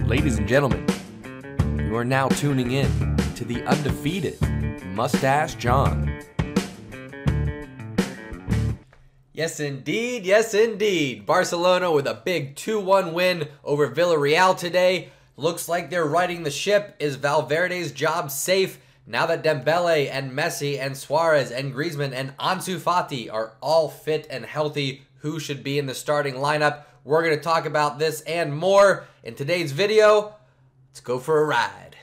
Ladies and gentlemen, you are now tuning in to the undefeated Moustache John. Yes, indeed. Yes, indeed. Barcelona with a big 2-1 win over Villarreal today. Looks like they're riding the ship. Is Valverde's job safe now that Dembele and Messi and Suarez and Griezmann and Ansu Fati are all fit and healthy? Who should be in the starting lineup? We're going to talk about this and more in today's video. Let's go for a ride.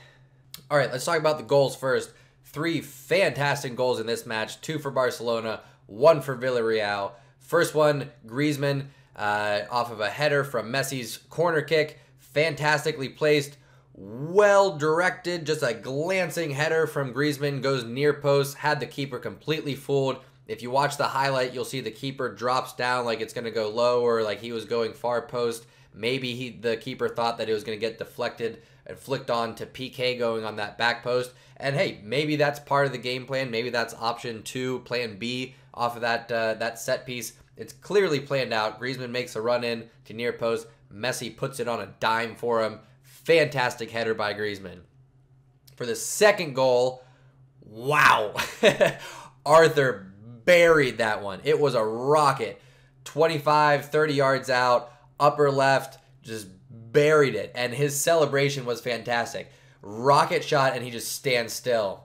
All right, let's talk about the goals first. 3 fantastic goals in this match. 2 for Barcelona, 1 for Villarreal. First one, Griezmann off of a header from Messi's corner kick. Fantastically placed, well directed, just a glancing header from Griezmann, goes near post, had the keeper completely fooled. If you watch the highlight, you'll see the keeper drops down like it's going to go low or like he was going far post. Maybe the keeper thought that it was going to get deflected and flicked on to PK going on that back post. And hey, maybe that's part of the game plan. Maybe that's option 2, plan B off of that set piece. It's clearly planned out. Griezmann makes a run in to near post. Messi puts it on a dime for him. Fantastic header by Griezmann. For the second goal, wow. Arthur buried that one. It was a rocket. 25, 30 yards out, upper left, just buried it. And his celebration was fantastic. Rocket shot, and he just stands still.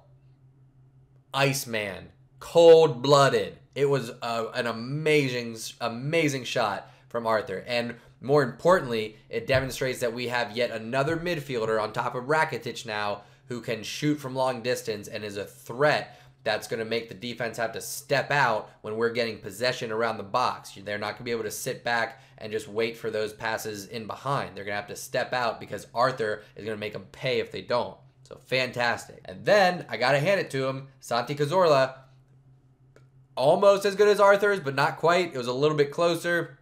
Iceman. Cold-blooded. It was an amazing shot from Arthur. And more importantly, it demonstrates that we have yet another midfielder on top of Rakitic now who can shoot from long distance and is a threat that's going to make the defense have to step out when we're getting possession around the box. They're not going to be able to sit back and just wait for those passes in behind. They're going to have to step out because Arthur is going to make them pay if they don't. So fantastic. And then, I got to hand it to him, Santi Cazorla, almost as good as Arthur's, but not quite. It was a little bit closer,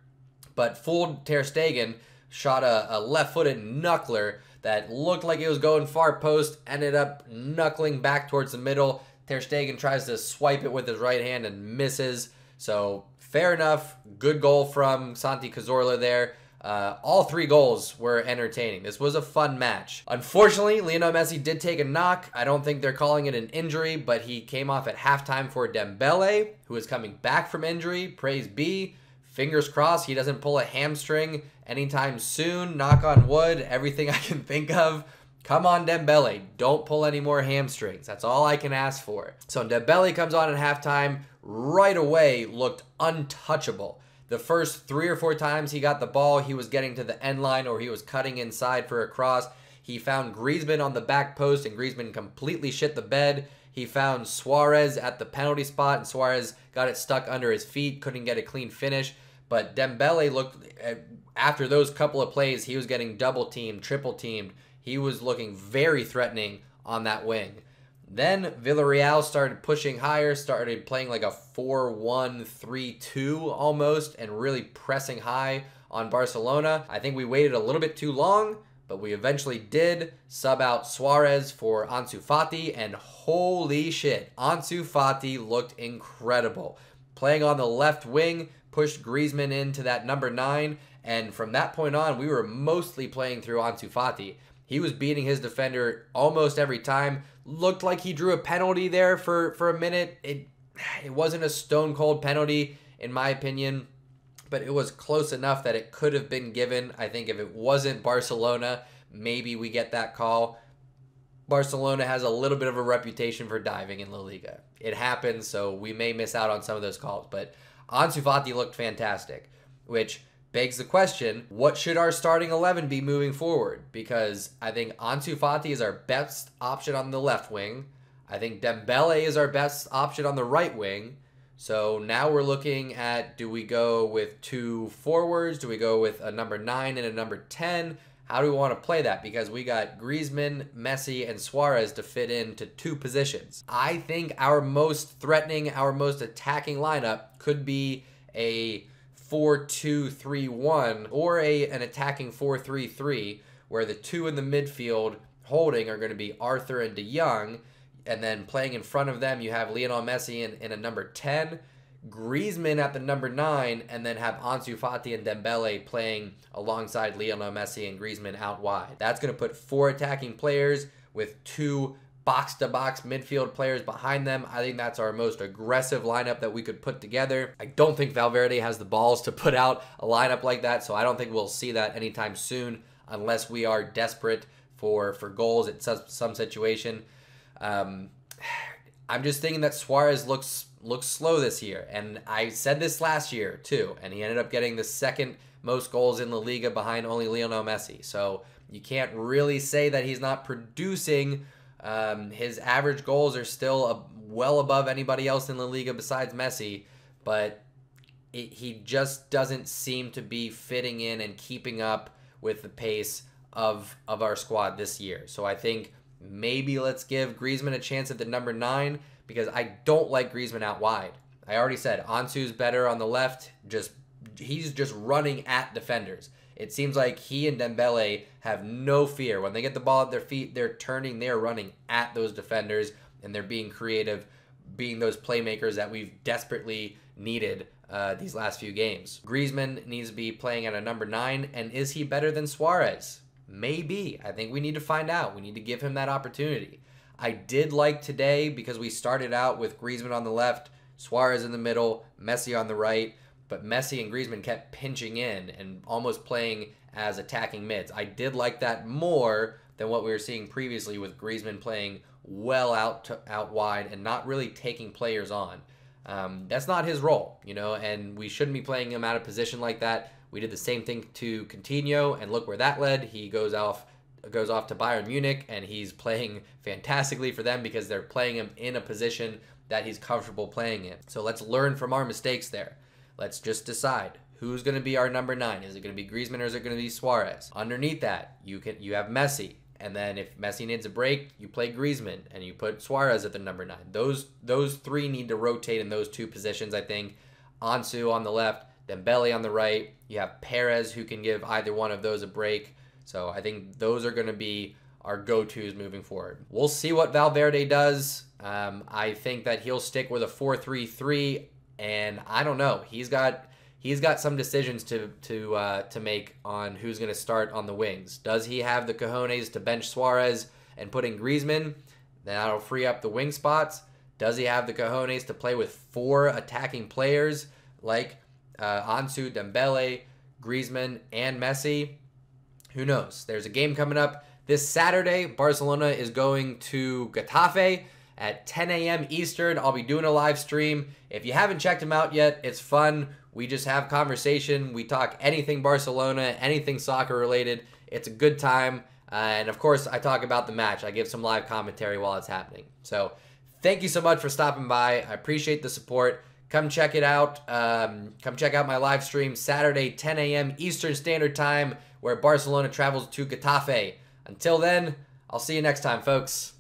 but fooled Ter Stegen, shot a left-footed knuckler that looked like it was going far post, ended up knuckling back towards the middle. Ter Stegen tries to swipe it with his right hand and misses. So fair enough. Good goal from Santi Cazorla there. All 3 goals were entertaining. This was a fun match. Unfortunately, Lionel Messi did take a knock. I don't think they're calling it an injury, but he came off at halftime for Dembele, who is coming back from injury. Praise be. Fingers crossed he doesn't pull a hamstring anytime soon. Knock on wood. Everything I can think of. Come on, Dembele. Don't pull any more hamstrings. That's all I can ask for. So Dembele comes on at halftime. Right away, looked untouchable. The first 3 or 4 times he got the ball, he was getting to the end line or he was cutting inside for a cross. He found Griezmann on the back post, and Griezmann completely shit the bed. He found Suarez at the penalty spot, and Suarez got it stuck under his feet, couldn't get a clean finish. But Dembele looked, after those couple of plays, he was getting double-teamed, triple-teamed. He was looking very threatening on that wing. Then Villarreal started pushing higher, started playing like a 4-1-3-2 almost, and really pressing high on Barcelona. I think we waited a little bit too long, but we eventually did sub out Suarez for Ansu Fati, and holy shit, Ansu Fati looked incredible. Playing on the left wing, pushed Griezmann into that number 9, and from that point on, we were mostly playing through Ansu Fati. He was beating his defender almost every time. Looked like he drew a penalty there for a minute. It wasn't a stone-cold penalty, in my opinion, but it was close enough that it could have been given. I think if it wasn't Barcelona, maybe we get that call. Barcelona has a little bit of a reputation for diving in La Liga. It happens, so we may miss out on some of those calls. But Ansu Fati looked fantastic, which begs the question, what should our starting 11 be moving forward? Because I think Ansu Fati is our best option on the left wing. I think Dembele is our best option on the right wing. So now we're looking at, do we go with 2 forwards? Do we go with a number 9 and a number 10? How do we want to play that? Because we got Griezmann, Messi, and Suarez to fit into 2 positions. I think our most threatening, our most attacking lineup could be a 4-2-3-1 or an attacking 4-3-3 where the 2 in the midfield holding are going to be Arthur and De Jong, and then playing in front of them you have Lionel Messi in a number 10. Griezmann at the number 9, and then have Ansu Fati and Dembele playing alongside Lionel Messi and Griezmann out wide. That's going to put 4 attacking players with 2 box-to-box midfield players behind them. I think that's our most aggressive lineup that we could put together. I don't think Valverde has the balls to put out a lineup like that, so I don't think we'll see that anytime soon unless we are desperate for goals at some situation. I'm just thinking that Suarez looks slow this year, and I said this last year too, and he ended up getting the 2nd most goals in La Liga behind only Lionel Messi. So you can't really say that he's not producing. His average goals are still well above anybody else in La Liga besides Messi, but he just doesn't seem to be fitting in and keeping up with the pace of our squad this year. So I think maybe let's give Griezmann a chance at the number 9, because I don't like Griezmann out wide. I already said Ansu's better on the left. He's just running at defenders. It seems like he and Dembele have no fear. When they get the ball at their feet, they're running at those defenders, and they're being creative, being those playmakers that we've desperately needed these last few games. Griezmann needs to be playing at a number 9, and is he better than Suarez? Maybe. I think we need to find out. We need to give him that opportunity. I did like today because we started out with Griezmann on the left, Suarez in the middle, Messi on the right, but Messi and Griezmann kept pinching in and almost playing as attacking mids. I did like that more than what we were seeing previously with Griezmann playing well out wide and not really taking players on. That's not his role, and we shouldn't be playing him out of position like that. We did the same thing to Coutinho, and look where that led. He goes off to Bayern Munich, and he's playing fantastically for them because they're playing him in a position that he's comfortable playing in. So let's learn from our mistakes there. Let's just decide who's going to be our number 9. Is it going to be Griezmann or is it going to be Suarez? Underneath that, you have Messi, and then if Messi needs a break, you play Griezmann and you put Suarez at the number 9. Those 3 need to rotate in those 2 positions, I think. Ansu on the left, Dembele on the right. You have Perez, who can give either one of those a break. So I think those are going to be our go-tos moving forward. We'll see what Valverde does. I think that he'll stick with a 4-3-3, and I don't know. He's got some decisions to make on who's going to start on the wings. Does he have the cojones to bench Suarez and put in Griezmann? Then that'll free up the wing spots. Does he have the cojones to play with 4 attacking players like Ansu, Dembele, Griezmann, and Messi? Who knows? There's a game coming up this Saturday. Barcelona is going to Getafe at 10 a.m. Eastern. I'll be doing a live stream. If you haven't checked them out yet, it's fun. We just have conversation. We talk anything Barcelona, anything soccer related. It's a good time. And of course, I talk about the match. I give some live commentary while it's happening. So thank you so much for stopping by. I appreciate the support. Come check it out. Come check out my live stream Saturday, 10 a.m. Eastern Standard Time, where Barcelona travels to Getafe. Until then, I'll see you next time, folks.